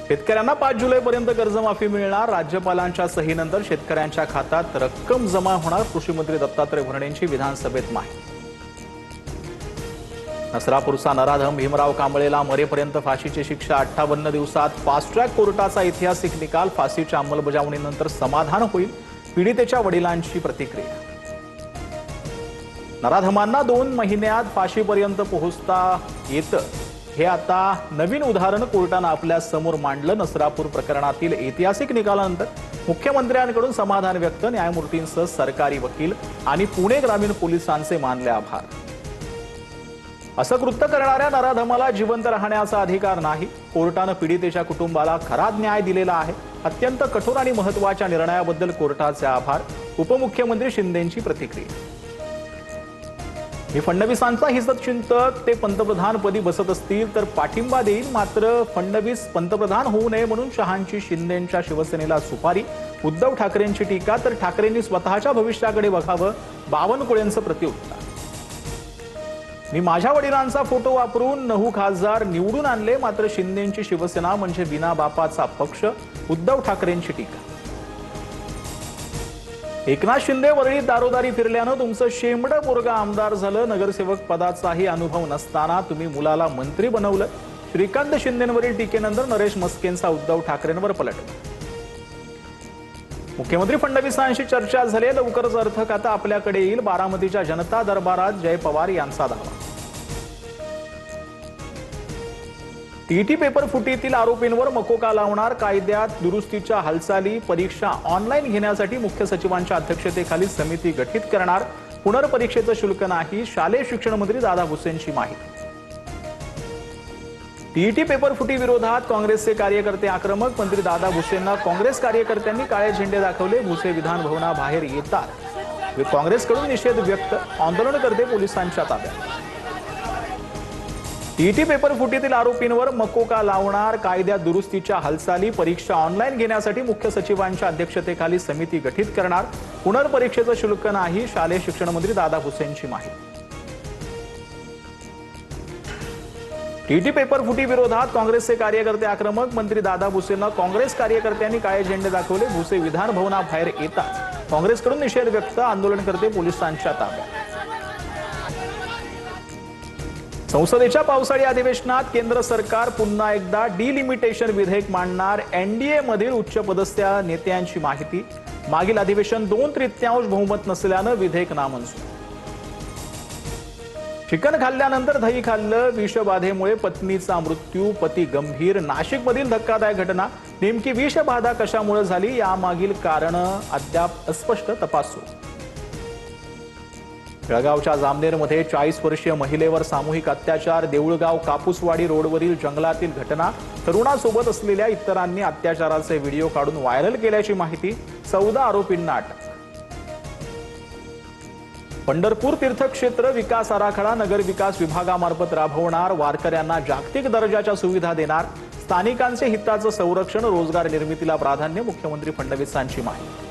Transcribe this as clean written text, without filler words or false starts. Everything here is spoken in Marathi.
शेतकऱ्यांना 5 जुलैपर्यंत कर्जमाफी मिळणार। राज्यपालांच्या सहीनंतर शेतकऱ्यांच्या खात्यात रक्कम जमा होणार। कृषी मंत्री दत्तात्रय भरणेंची विधानसभेत माहिती। नसरापूरचा नराधम भीमराव कांबळेला मरेपर्यंत फाशीची शिक्षा 58 दिवसात। फास्ट ट्रॅक कोर्टाचा ऐतिहासिक निकाल। फाशीच्या अंमलबजावणीनंतर समाधान होईल, पीडितेच्या वडिलांची प्रतिक्रिया। नराधमांना 2 महिन्यात फाशीपर्यंत पोहोचता येतं, हे आता नवीन उदाहरण कोर्टाने आपल्या समोर मांडलं। नसरापूर प्रकरणातील ऐतिहासिक निकालानंतर मुख्यमंत्र्यांकडून समाधान व्यक्त। न्यायमूर्तींसह सरकारी वकील आणि पुणे ग्रामीण पोलिसांचे मानले आभार। असं कृत्य करणाऱ्या नराधमाला जिवंत राहण्याचा अधिकार नाही। कोर्टाने पीडितेच्या कुटुंबाला खरा न्याय दिलेला आहे। अत्यंत कठोर आणि महत्त्वाच्या निर्णयाबद्दल कोर्टाचे आभार। उपमुख्यमंत्री शिंदेंची प्रतिक्रिया। मी फडणवीसांचा हितचिंतक, ते पंतप्रधानपदी बसत असतील तर पाठिंबा देईल, मात्र फडणवीस पंतप्रधान होऊ नये म्हणून शहांची शिंदेंच्या शिवसेनेला सुपारी। उद्धव ठाकरेंची टीका, तर ठाकरेंनी स्वतःच्या भविष्याकडे बघावं, बावनकुळेंचं प्रत्युत्तर। मी माझ्या वडिलांचा फोटो वापरून 9 खासदार निवडून आणले, मात्र शिंदेंची शिवसेना म्हणजे बिना बापाचा पक्ष। उद्धव ठाकरेंची टीका। एकनाथ शिंदे वरळीत दारोदारी फिरल्यानं तुमचं शेंबडं पोरगा आमदार झालं। नगरसेवक पदाचाही अनुभव नसताना तुम्ही मुलाला मंत्री बनवलं। श्रीकांत शिंदेंवरील टीकेनंतर नरेश मस्केंचा उद्धव ठाकरेंवर पलटवार। मुख्यमंत्री फडणवीसांशी चर्चा झाली, लवकरच अर्थ खाता आपल्याकडे येईल। बारामतीच्या जनता दरबारात जय पवार यांचा दावा। टीईटी पेपर फुटीतील आरोपींवर मकोका लावणार। कायद्यात दुरुस्तीच्या हालचाली। परीक्षा ऑनलाईन घेण्यासाठी मुख्य सचिवांच्या अध्यक्षतेखाली समिती गठीत करणार। पुनर्परीक्षेचं शुल्क नाही। शालेय शिक्षण मंत्री दादा भुसेंची माहिती। टीईटी पेपर फुटी विरोधात काँग्रेसचे कार्यकर्ते आक्रमक। मंत्री दादा भुसेंना काँग्रेस कार्यकर्त्यांनी काळे झेंडे दाखवले। भुसे विधान भवनाबाहेर येतात। काँग्रेसकडून निषेध व्यक्त। आंदोलनकर्ते पोलिसांच्या ताब्यात। टीईटी पेपर फुटीतील आरोपींवर मकोका लावणार। कायद्यात दुरुस्तीच्या हालचाली। परीक्षा ऑनलाईन घेण्यासाठी मुख्य सचिवांच्या अध्यक्षतेखाली समिती गठीत करणार। पुनर्परीक्षेचं शुल्क नाही। शालेय शिक्षण मंत्री दादा भुसेंची माहिती। टीईटी पेपर फुटी विरोधात काँग्रेसचे कार्यकर्ते आक्रमक। मंत्री दादा भुसेंना काँग्रेस कार्यकर्त्यांनी काळे झेंडे दाखवले। भुसे विधान भवनाबाहेर येतात। काँग्रेसकडून निषेध व्यक्त। आंदोलनकर्ते पोलिसांच्या ताब्यात। संसदेच्या पावसाळी अधिवेशनात केंद्र सरकार पुन्हा एकदा डिलिमिटेशन विधेयक मांडणार। एनडीए मधील उच्चपदस्थ नेत्यांची माहिती। मागील अधिवेशन 2/3 बहुमत नसल्यानं विधेयक नामंजूर। चिकन खाल्ल्यानंतर दही खाल्लं, विषबाधेमुळे पत्नीचा मृत्यू, पती गंभीर। नाशिकमधील धक्कादायक घटना। नेमकी विषबाधा कशामुळे झाली, यामागील कारण अद्याप अस्पष्ट। तपास सुरू। जळगावच्या जामनेरमध्ये 40 वर्षीय महिलेवर सामूहिक अत्याचार। देऊळगाव कापूसवाडी रोडवरील जंगलातील घटना। तरुणासोबत असलेल्या इतरांनी अत्याचाराचे व्हिडिओ काढून व्हायरल केल्याची माहिती। 14 आरोपींना अटक। पंढरपूर तीर्थक्षेत्र विकास आराखडा नगर विकास विभागामार्फत राबवणार। वारकऱ्यांना जागतिक दर्जाच्या सुविधा देणार। स्थानिकांचे हिताचं संरक्षण, रोजगार निर्मितीला प्राधान्य। मुख्यमंत्री फडणवीसांची माहिती।